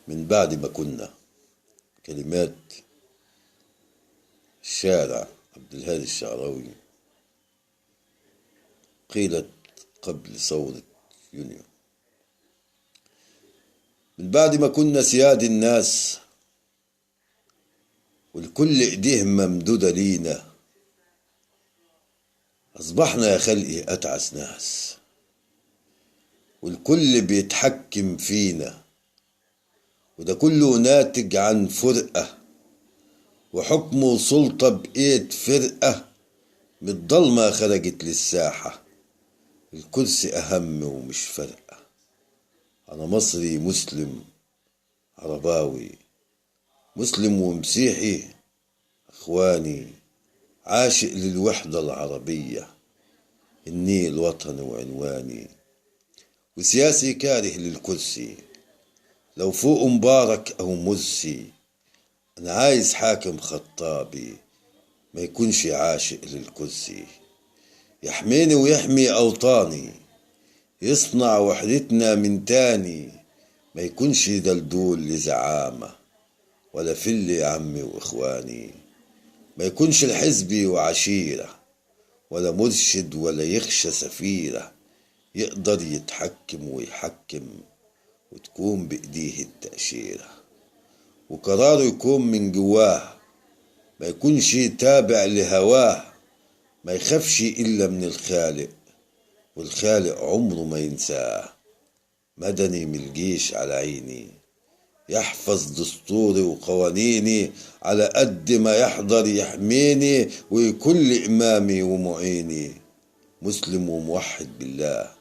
من بعد ما كنا. كلمات الشاعر عبد الهادي الشعراوي، قيلت قبل ثورة يونيو. من بعد ما كنا سياد الناس والكل ايديه ممدودة لينا، أصبحنا يا خلقي أتعس ناس والكل بيتحكم فينا، وده كله ناتج عن فرقة وحكم وسلطة بإيد فرقة من الضلمة خرجت للساحة. الكرسي أهم ومش فارقة. أنا مصري مسلم عرباوي، مسلم ومسيحي أخواني، عاشق للوحدة العربية، النيل وطني وعنواني، وسياسي كاره للكرسي لو فوق مبارك أو مرسي. أنا عايز حاكم خطابي ما يكونش عاشق للكرسي، يحميني ويحمي أوطاني، يصنع وحدتنا من تاني، ما يكونش دلدول لزعامة ولا فل يا عمي وإخواني، ما يكونش الحزبي وعشيرة ولا مرشد ولا يخشى سفيرة، يقدر يتحكم ويحكم وتكون بإيديه التأشيرة، وقراره يكون من جواه، ما يكونش تابع لهواه، ما يخافش إلا من الخالق والخالق عمره ما ينساه. مدني من الجيش على عيني، يحفظ دستوري وقوانيني، على قد ما يحضر يحميني ويكون لي إمامي ومعيني. مسلم وموحد بالله،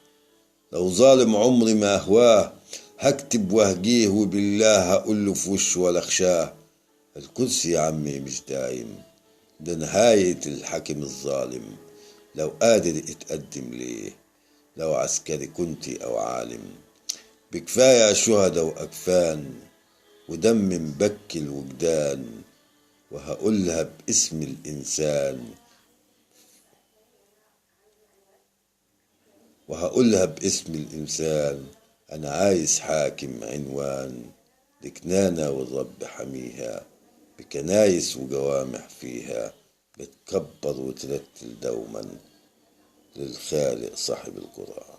لو ظالم عمري ما أهواه، هكتب وهجيه وبالله هقوله في وشه ولا أخشاه. الكرسي يا عمي مش دايم، ده نهاية الحاكم الظالم، لو قادر اتقدم ليه، لو عسكري كنتي أو عالم. بكفاية شهداء وأكفان ودم مبكي الوجدان، وهقولها باسم الإنسان، وهقولها باسم الإنسان. أنا عايز حاكم عنوان لكنانة والرب حميها، بكنايس وجوامع فيها بتكبر وترتل دوما للخالق صاحب القرآن.